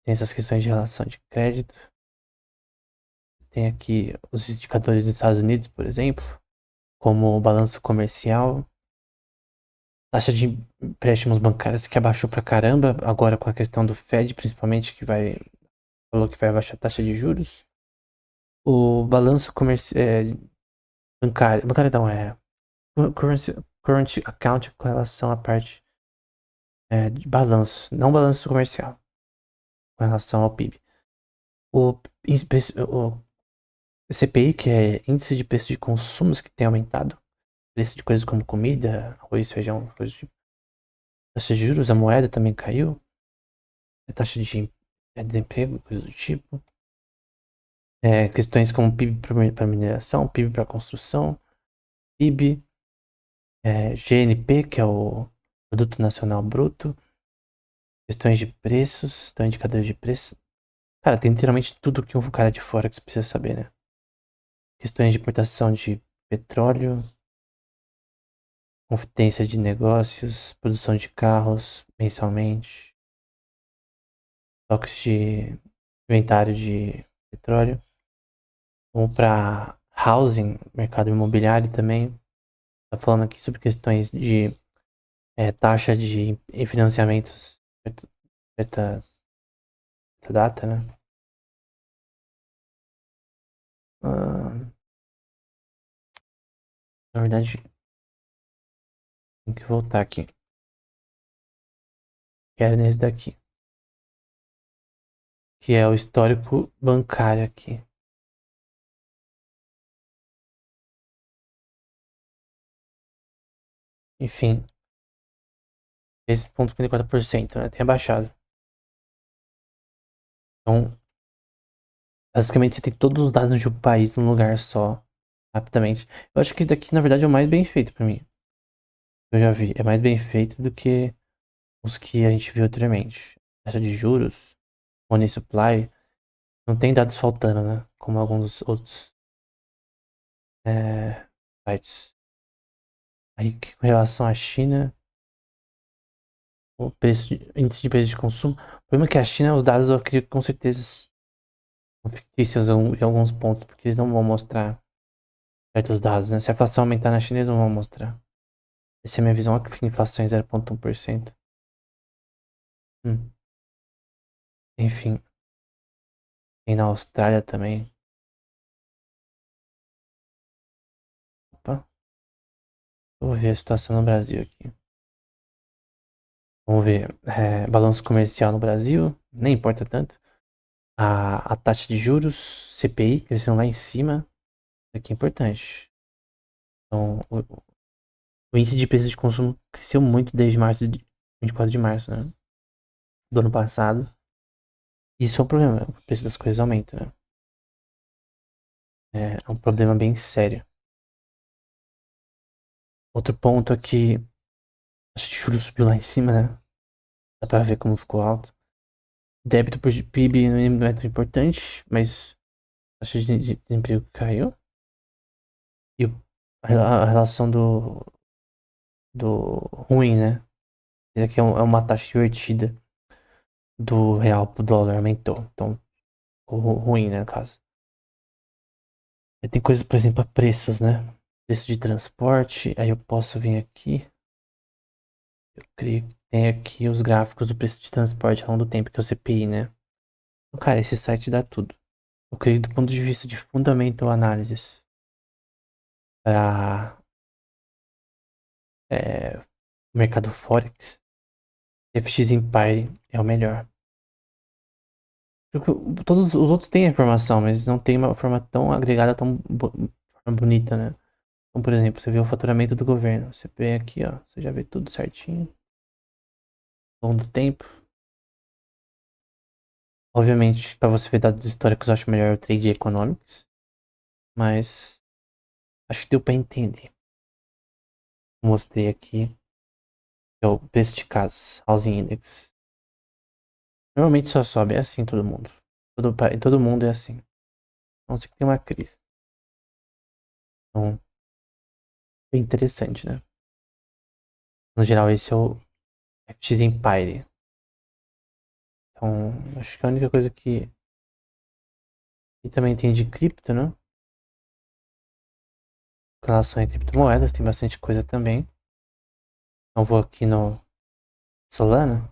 tem essas questões de relação de crédito. Tem aqui os indicadores dos Estados Unidos, por exemplo, como o balanço comercial, taxa de empréstimos bancários que abaixou pra caramba, agora com a questão do Fed, principalmente, falou que vai abaixar a taxa de juros. O balanço comercial bancário não, current account com relação à parte de balanço, não balanço comercial, com relação ao PIB. O CPI, que é índice de preço de consumos, que tem aumentado, preço de coisas como comida, arroz, feijão, coisas do tipo. Taxa de juros, a moeda também caiu. A taxa de desemprego, coisas do tipo. Questões como PIB para mineração, PIB para construção, PIB, GNP, que é o Produto Nacional Bruto, questões de preços, então indicadores de preço. Cara, tem literalmente tudo que um cara de fora que você precisa saber, né? Questões de importação de petróleo, confidência de negócios, produção de carros mensalmente, estoques de inventário de petróleo. Vamos para housing, mercado imobiliário também. Tá falando aqui sobre questões de taxa de financiamentos certa data, né? Na verdade, tem que voltar aqui. Que era nesse daqui. Que é o histórico bancário aqui. Enfim. 6,54%, né? Tem abaixado. Então, basicamente, você tem todos os dados de um país num lugar só, rapidamente. Eu acho que isso daqui, na verdade, é o mais bem feito pra mim. Eu já vi. É mais bem feito do que os que a gente viu anteriormente. Taxa de juros, money supply, não tem dados faltando, né? Como alguns outros sites. Aí, com relação à China, índice de preço de consumo. O problema é que a China, os dados eu acredito que com certeza são fictícios em alguns pontos, porque eles não vão mostrar certos dados, né? Se a inflação aumentar na China, eles não vão mostrar. Essa é a minha visão, que a inflação é 0,1%. Enfim. Tem na Austrália também. Opa. Vou ver a situação no Brasil aqui. Vamos ver. Balanço comercial no Brasil. Nem importa tanto. A taxa de juros, CPI, cresceu lá em cima. Isso aqui é importante. Então, o índice de preços de consumo cresceu muito desde 24 de março, né? Do ano passado. Isso é um problema. O preço das coisas aumenta, né? É um problema bem sério. Outro ponto aqui. A taxa de juros subiu lá em cima, né? Dá pra ver como ficou alto. Débito por PIB não é tão importante, mas a taxa de desemprego caiu. E a relação do ruim, né? Isso aqui é uma taxa invertida do real pro dólar, aumentou. Então, o ruim, né, no caso. Aí tem coisas, por exemplo, preços, né? Preço de transporte. Aí eu posso vir aqui. Eu creio que tem aqui os gráficos do preço de transporte ao longo do tempo, que é o CPI, né? Então, cara, esse site dá tudo. Eu creio do ponto de vista de fundamental analysis para mercado Forex, FX Empire é o melhor. Porque todos os outros têm a informação, mas não tem uma forma tão agregada, tão bonita, né? Então, por exemplo, você vê o faturamento do governo. Você vê aqui, ó. Você já vê tudo certinho. Ao longo do tempo. Obviamente, para você ver dados históricos, eu acho melhor o Trade Economics. Mas acho que deu para entender. Mostrei aqui. Que é o preço de casas. Housing Index. Normalmente só sobe. É assim todo mundo. Todo mundo é assim. A não ser que tem uma crise. Então, é interessante, né? No geral, esse é o FX Empire. Então, acho que a única coisa que... E também tem de cripto, né? Com relação a criptomoedas, tem bastante coisa também. Então, vou aqui no Solana.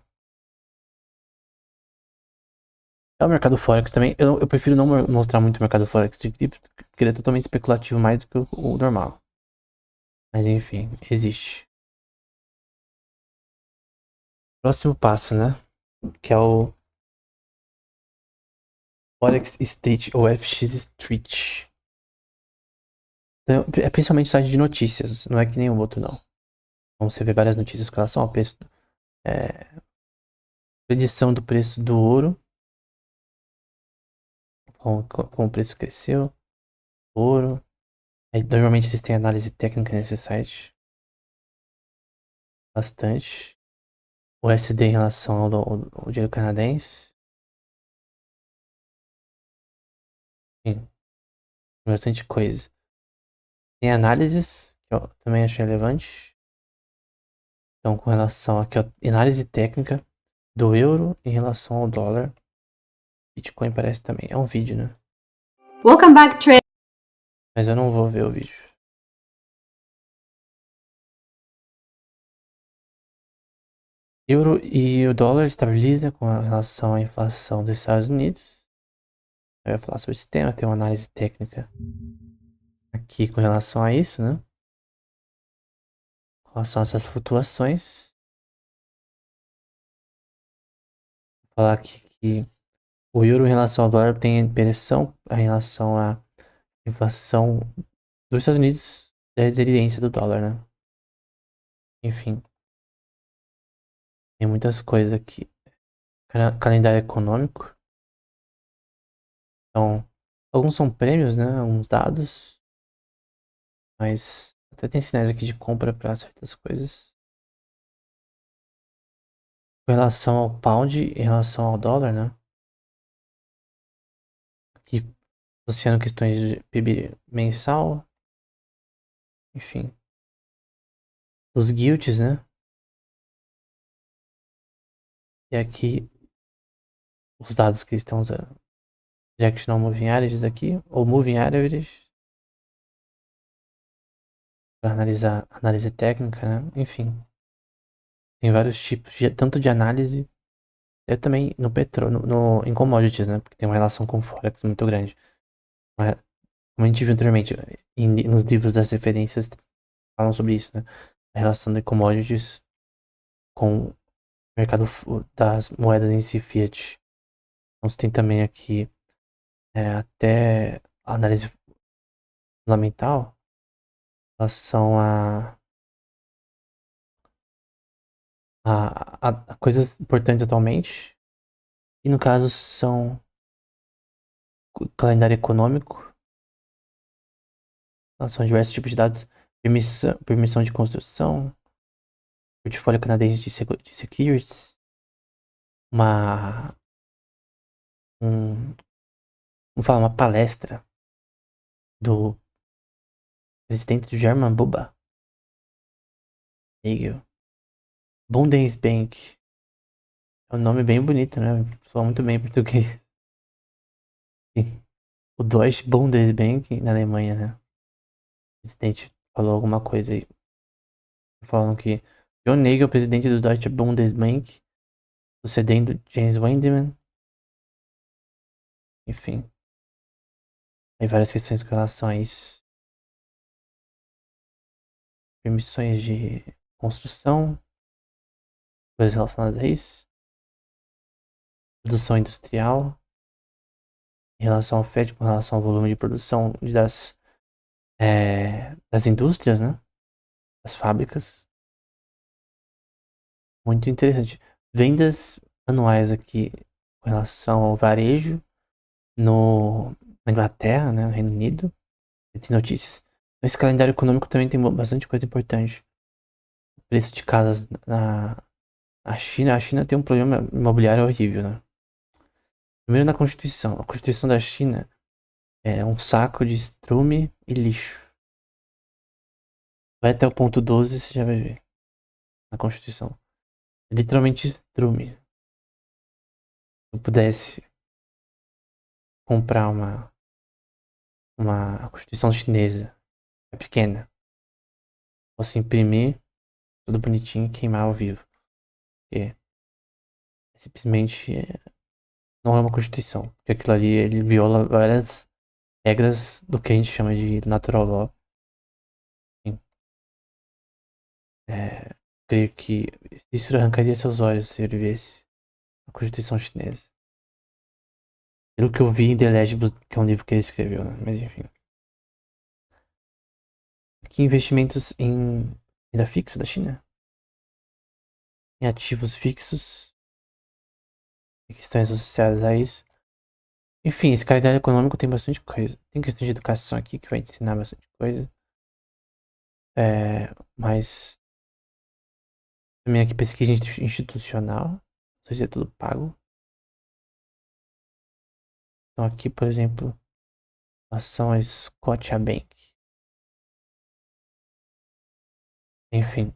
É o mercado Forex também. Eu prefiro não mostrar muito o mercado Forex de cripto, porque ele é totalmente especulativo mais do que o normal. Mas enfim, existe. Próximo passo, né? Que é o Forex Street ou FX Street. Então, é principalmente site de notícias, não é que nem o outro, não. Então você vê várias notícias com relação ao preço. Predição do preço do ouro. Como o preço cresceu. Ouro. Aí, normalmente vocês têm análise técnica nesse site. Bastante. O SD em relação ao dinheiro canadense. Enfim, bastante coisa. Tem análises, que eu também acho relevante. Então, com relação aqui, ó, análise técnica do euro em relação ao dólar. Bitcoin parece também. É um vídeo, né? Welcome back, Trey. Mas eu não vou ver o vídeo. Euro e o dólar estabiliza com relação à inflação dos Estados Unidos. Eu ia falar sobre esse tema, tem uma análise técnica aqui com relação a isso, né? Com relação a essas flutuações. Vou falar aqui que o euro em relação ao dólar tem pressão em relação à inflação dos Estados Unidos da resiliência do dólar, né? Enfim, tem muitas coisas aqui. Calendário econômico. Então, alguns são prêmios, né? Alguns dados. Mas até tem sinais aqui de compra para certas coisas. Com relação ao pound, em relação ao dólar, né? Aqui associando questões de PIB mensal. Enfim. Os gilts, né? E aqui os dados que eles estão usando. Directional Moving Averages aqui. Ou Moving Averages. Para analisar análise técnica, né? Enfim. Tem vários tipos, tanto de análise. Eu também no petróleo, em commodities, né? Porque tem uma relação com o Forex muito grande. Mas, como a gente viu anteriormente, nos livros das referências falam sobre isso, né? A relação de commodities com o mercado das moedas em si, fiat. Então você tem também aqui até análise fundamental em relação a coisas importantes atualmente. E no caso são o calendário econômico. Então, são diversos tipos de dados. Permissão de construção. Portfólio canadense de securities. Vamos falar, uma palestra do presidente do German Buba. Hegel. Bundesbank. É um nome bem bonito, né? Soa muito bem em português. Sim. O Deutsche Bundesbank na Alemanha, né? O presidente falou alguma coisa aí. Falando que John Nagel, presidente do Deutsche Bundesbank, sucedendo James Wendeman. Enfim. Tem várias questões com relação a isso. Permissões de construção. coisas relacionadas a isso. Produção industrial. Em relação ao FED, com relação ao volume de produção das indústrias, né? Das fábricas. Muito interessante. Vendas anuais aqui com relação ao varejo na Inglaterra, né? No Reino Unido. Tem notícias. Esse calendário econômico também tem bastante coisa importante. O preço de casas na China. A China tem um problema imobiliário horrível, né? Primeiro na Constituição. A Constituição da China é um saco de estrume e lixo. Vai até o ponto 12 e você já vai ver. Na Constituição. É literalmente estrume. Se eu pudesse comprar uma Constituição chinesa, é pequena, posso imprimir tudo bonitinho e queimar ao vivo. Porque simplesmente não é uma Constituição. Porque aquilo ali ele viola várias regras do que a gente chama de natural law. Creio que isso arrancaria seus olhos se ele visse a Constituição chinesa. Pelo que eu vi em The Legibus, que é um livro que ele escreveu, né? Mas enfim. Aqui investimentos em renda fixa da China. Em ativos fixos. E questões associadas a isso. Enfim, esse calendário econômico tem bastante coisa. Tem questão de educação aqui que vai ensinar bastante coisa. Mas também aqui pesquisa institucional. Não sei se é tudo pago. Então aqui, por exemplo, relação a Scotiabank. Enfim.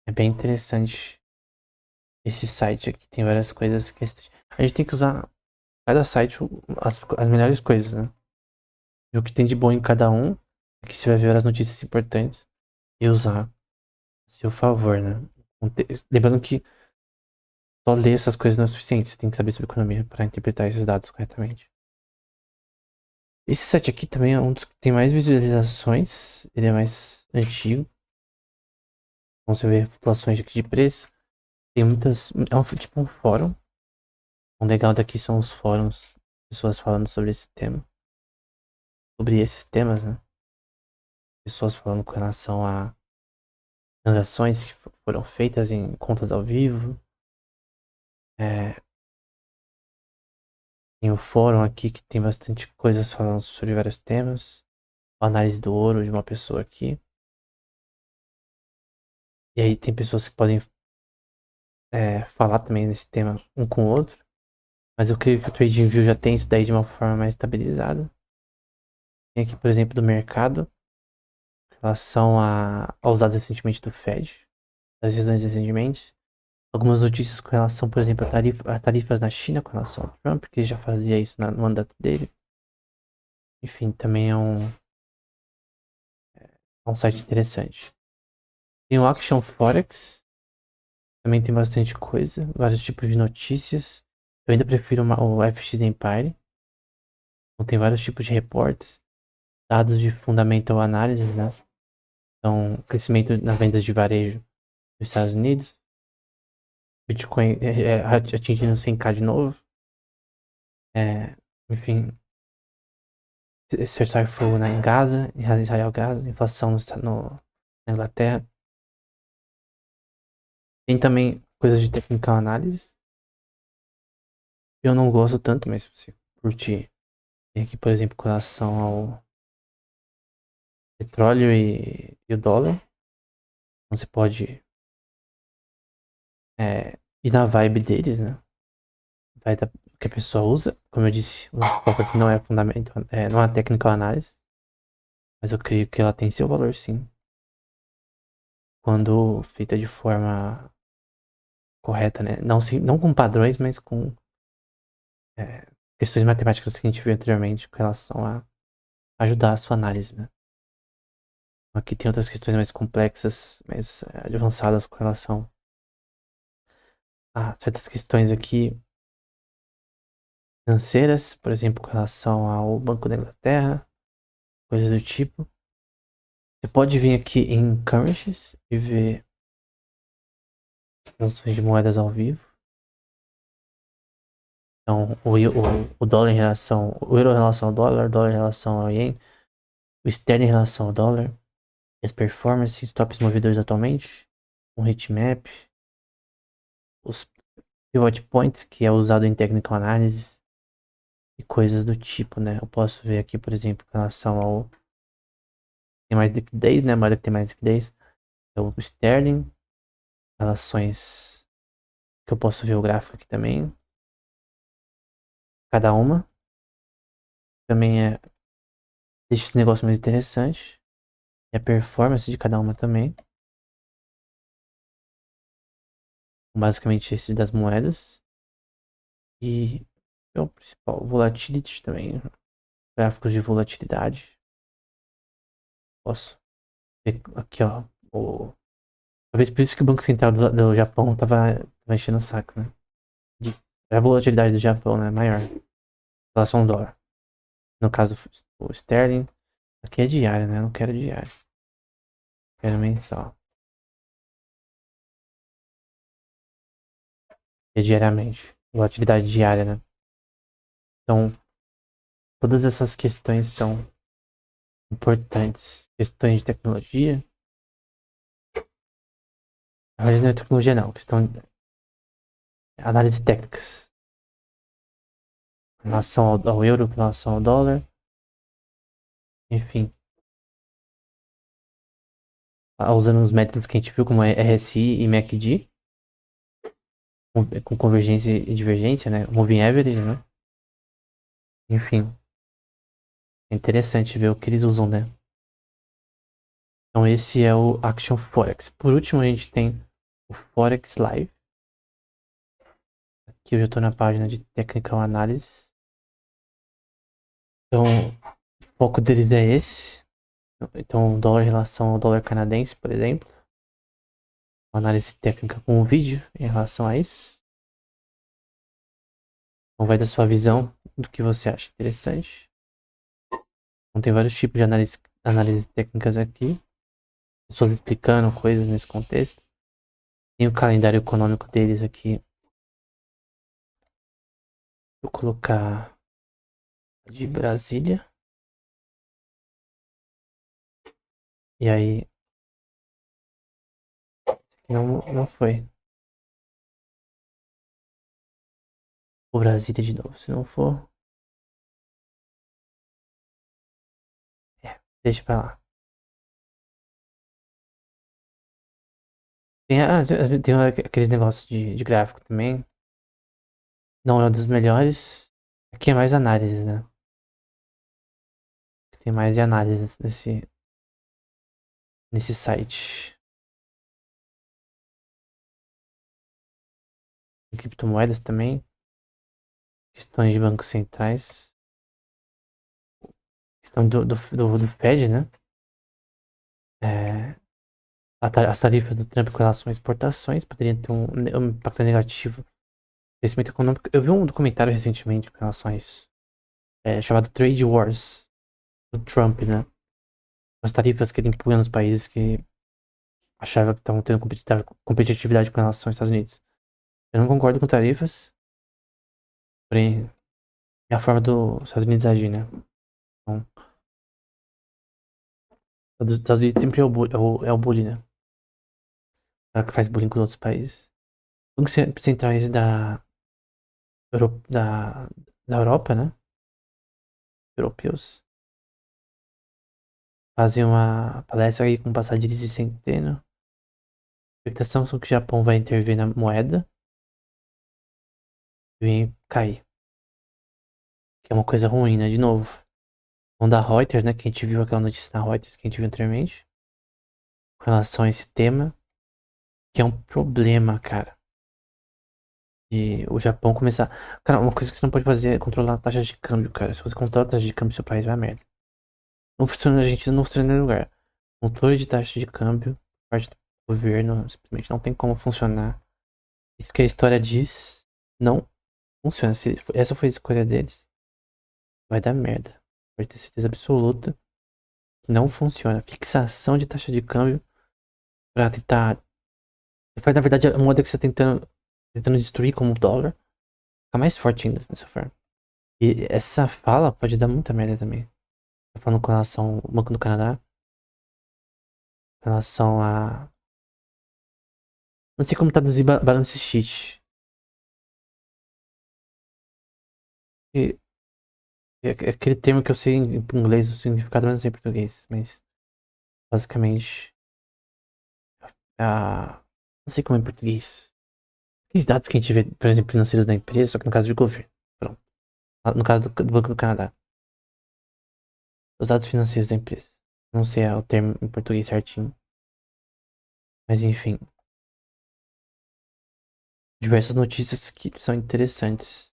É bem interessante esse site aqui. Tem várias coisas que a gente tem que usar cada site as melhores coisas, né? Ver o que tem de bom em cada um. Aqui você vai ver as notícias importantes e usar a seu favor, né? Lembrando que só ler essas coisas não é suficiente. Você tem que saber sobre economia para interpretar esses dados corretamente. Esse site aqui também é um dos que tem mais visualizações. Ele é mais antigo. Então você vê flutuações aqui de preço. Tem muitas. Tipo um fórum. O legal daqui são os fóruns. Pessoas falando sobre esse tema. Sobre esses temas, né? Pessoas falando com relação a transações que foram feitas em contas ao vivo. Tem o fórum aqui que tem bastante coisas falando sobre vários temas. A análise do ouro de uma pessoa aqui. E aí tem pessoas que podem falar também nesse tema um com o outro. Mas eu creio que o TradingView já tem isso daí de uma forma mais estabilizada. Tem aqui, por exemplo, do mercado. Em relação aos dados recentemente do FED. Das decisões recentemente. Algumas notícias com relação, por exemplo, a tarifas na China com relação ao Trump, que ele já fazia isso no mandato dele. Enfim, também é um site interessante. Tem o Action Forex. Também tem bastante coisa, vários tipos de notícias. Eu ainda prefiro o FX Empire. Então, tem vários tipos de reportes. Dados de fundamental análise, né? Então, crescimento nas vendas de varejo nos Estados Unidos. Bitcoin atingindo 100k de novo. Enfim. Cessar fogo em Gaza, em Israel, Gaza. Inflação na Inglaterra. Tem também coisas de technical analysis. Eu não gosto tanto, mas se você curtir. Tem aqui, por exemplo, com relação ao petróleo e o dólar. Então, você pode ir na vibe deles, né? Vai da que a pessoa usa. Como eu disse, o foco aqui não é fundamento, não é technical análise. Mas eu creio que ela tem seu valor, sim. Quando feita de forma correta, né? Não com padrões, mas com questões matemáticas que a gente viu anteriormente com relação a ajudar a sua análise, né? Aqui tem outras questões mais complexas, mais avançadas com relação a certas questões aqui financeiras, por exemplo, com relação ao Banco da Inglaterra, coisas do tipo. Você pode vir aqui em Currencies e ver Transações de moedas ao vivo. Então, o dólar em relação. O euro em relação ao dólar, o dólar em relação ao ien, o sterling em relação ao dólar, as performances, tops movedores atualmente, um heatmap, os pivot points, que é usado em technical analysis, e coisas do tipo, né? Eu posso ver aqui, por exemplo, em relação ao. Tem mais liquidez, né? A moeda que tem mais liquidez. É o sterling, relações. Que eu posso ver o gráfico aqui também. Cada uma. Também deixa esse negócio mais interessante. E a performance de cada uma também. Basicamente esse das moedas. E é o principal. Volatility também. Gráficos de volatilidade. Posso ver aqui, ó. Talvez por isso que o Banco Central do Japão tava enchendo o saco, né? A volatilidade do Japão, né? Maior. Em relação ao dólar. No caso, o sterling. Aqui é diário, né? Eu não quero diário. Quero mensal. É diariamente. Volatilidade diária, né? Então, todas essas questões são importantes. Questões de tecnologia. Na verdade, não é tecnologia, não. Questão de análise técnicas. Em relação ao euro, em relação ao dólar. Enfim. Usando os métodos que a gente viu, como RSI e MACD. Com convergência e divergência, né? Moving average, né? Enfim. É interessante ver o que eles usam, né? Então esse é o Action Forex. Por último, a gente tem o Forex Live. Aqui eu já estou na página de Technical Analysis. Então, o foco deles é esse. Então, o dólar em relação ao dólar canadense, por exemplo. Uma análise técnica com um vídeo em relação a isso. Então, vai da sua visão do que você acha interessante. Então, tem vários tipos de análise técnicas aqui. Pessoas explicando coisas nesse contexto. Tem o calendário econômico deles aqui. Vou colocar de Brasília. E aí. Não foi. O Brasília de novo. Se não for. Deixa pra lá. Tem aqueles negócios de gráfico também. Não é um dos melhores. Aqui é mais análise, né? Tem mais análises nesse site. Tem criptomoedas também. Questões de bancos centrais. Questão do Fed, né? As tarifas do Trump com relação a exportações poderiam ter um impacto negativo no crescimento econômico. Eu vi um documentário recentemente com relação a isso. Chamado Trade Wars do Trump, né? As tarifas que ele impunha nos países que achava que estavam tendo competitividade com relação aos Estados Unidos. Eu não concordo com tarifas, porém é a forma dos Estados Unidos agir, né? Então, os Estados Unidos sempre é o bully, né? O cara que faz bullying com os outros países. Bancos centrais da Europa, né? Europeus. Fazem uma palestra aí com passadias de centeno. A expectação são que o Japão vai intervir na moeda e vem cair. Que é uma coisa ruim, né? De novo. Então, da Reuters, né? Que a gente viu aquela notícia da Reuters que a gente viu anteriormente. Com relação a esse tema. Que é um problema, cara. E o Japão começar. Cara, uma coisa que você não pode fazer é controlar a taxa de câmbio, cara. Se você controla a taxa de câmbio do seu país, vai a merda. Não funciona, a gente não funciona em nenhum lugar. Controle de taxa de câmbio, parte do governo, simplesmente não tem como funcionar. Isso que a história diz, não funciona. Se essa foi a escolha deles, vai dar merda. Pode ter certeza absoluta que não funciona. Fixação de taxa de câmbio pra tentar Faz, na verdade, a moeda que você tá tentando destruir como o dólar fica mais forte ainda, dessa forma. E essa fala pode dar muita merda também. Tô falando com relação ao Banco do Canadá. Com relação a. Não sei como traduzir balance sheet. E, é aquele termo que eu sei em inglês, o significado, mas não sei em português. Mas, basicamente, não sei como é em português. Aqueles dados que a gente vê, por exemplo, financeiros da empresa, só que no caso de governo. Pronto. No caso do Banco do Canadá. Os dados financeiros da empresa. Não sei o termo em português certinho. Mas enfim. Diversas notícias que são interessantes.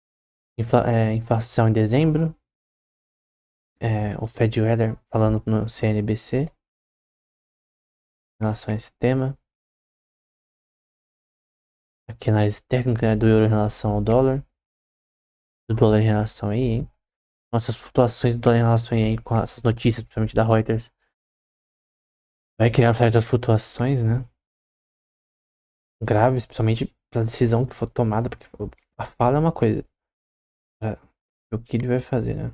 Inflação em dezembro. O Fed Weather falando no CNBC. Em relação a esse tema. Aqui a análise técnica do euro em relação ao dólar. Do dólar em relação ao ien. Nossas flutuações do dólar em relação ao ien com essas notícias, principalmente da Reuters. Vai criar certas flutuações, né? Graves, principalmente pela decisão que for tomada, porque a fala é uma coisa. O que ele vai fazer, né?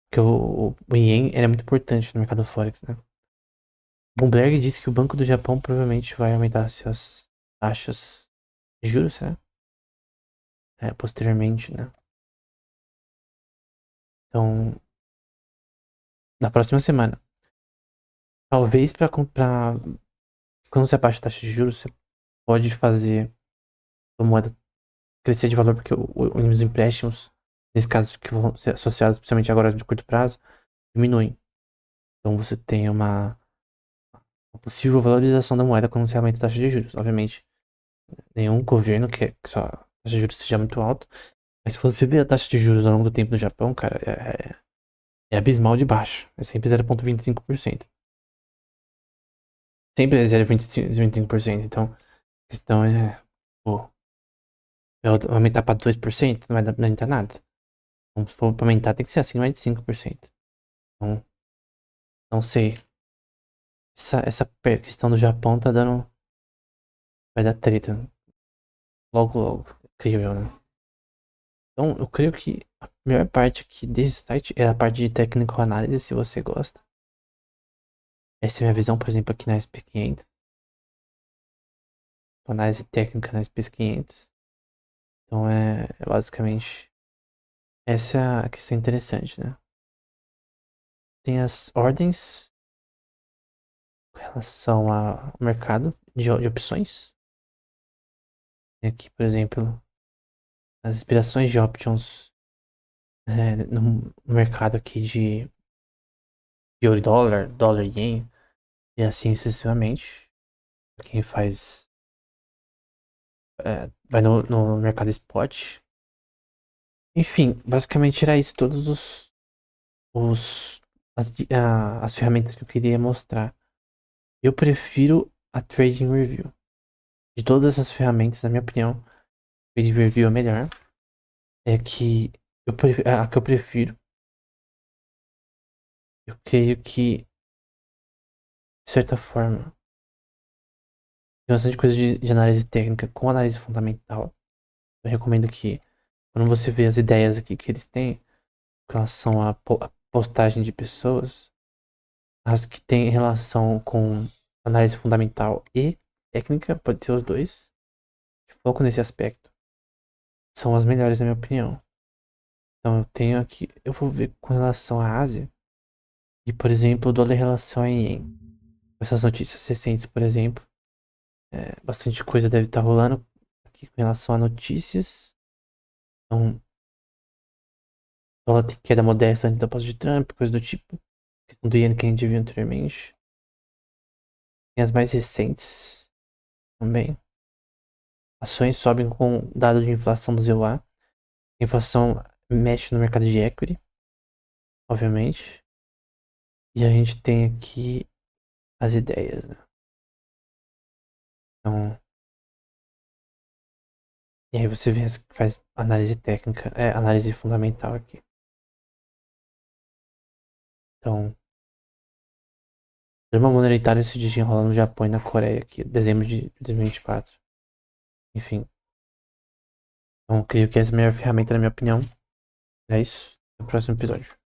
Porque o ien era muito importante no mercado Forex, né? Bloomberg disse que o Banco do Japão provavelmente vai aumentar suas taxas de juros, né? Posteriormente, né? Então, na próxima semana. Talvez para comprar. Quando você abaixa a taxa de juros, você pode fazer a moeda crescer de valor, porque os empréstimos, nesse caso que vão ser associados, principalmente agora de curto prazo, diminuem. Então você tem uma possível valorização da moeda quando você aumenta a taxa de juros. Obviamente, nenhum governo quer que sua taxa de juros seja muito alta. Mas se você vê a taxa de juros ao longo do tempo no Japão, cara, é abismal de baixo. É sempre 0,25%. Sempre é 0,25%. Então, a questão é, pô, eu aumentar para 2%, não vai adiantar nada. Então, se for pra aumentar, tem que ser assim, mais de 5%. Então, não sei. Essa questão do Japão tá dando. Vai dar treta. Logo, logo. Creio eu, né? Então, eu creio que a melhor parte aqui desse site é a parte de técnico análise, se você gosta. Essa é a minha visão, por exemplo, aqui na SP500. Análise técnica na SP500. Então, basicamente. Essa é a questão interessante, né? Tem as ordens com relação ao mercado de opções. Tem aqui, por exemplo, as inspirações de options no mercado aqui de euro e dólar e ien, e assim sucessivamente. Quem faz. Vai no mercado spot. Enfim, basicamente era isso. Todos as ferramentas que eu queria mostrar. Eu prefiro a Trading Review. De todas essas ferramentas, na minha opinião, a Trading Review é melhor. É que a que eu prefiro. Eu creio que, de certa forma, tem bastante coisa de análise técnica com análise fundamental. Eu recomendo que, quando você vê as ideias aqui que eles têm com relação à postagem de pessoas, as que têm relação com análise fundamental e técnica, pode ser os dois, que foco nesse aspecto, são as melhores, na minha opinião. Então eu tenho aqui, eu vou ver com relação à Ásia, e por exemplo, o dólar em relação a ien. Essas notícias recentes, por exemplo, bastante coisa deve estar rolando aqui com relação a notícias. Então, dólar tem queda modesta antes da posse de Trump, coisa do tipo. Questão do iene que a gente viu anteriormente. Tem as mais recentes também. Ações sobem com dado de inflação do ZEUA. A inflação mexe no mercado de equity, obviamente. E a gente tem aqui as ideias, né? Então, e aí você vê, faz análise técnica, análise fundamental aqui. Então, sistema monetário se desenrola no Japão e na Coreia aqui, dezembro de 2024. Enfim. Então, eu creio que essa é a melhor ferramenta, na minha opinião. É isso. Até o próximo episódio.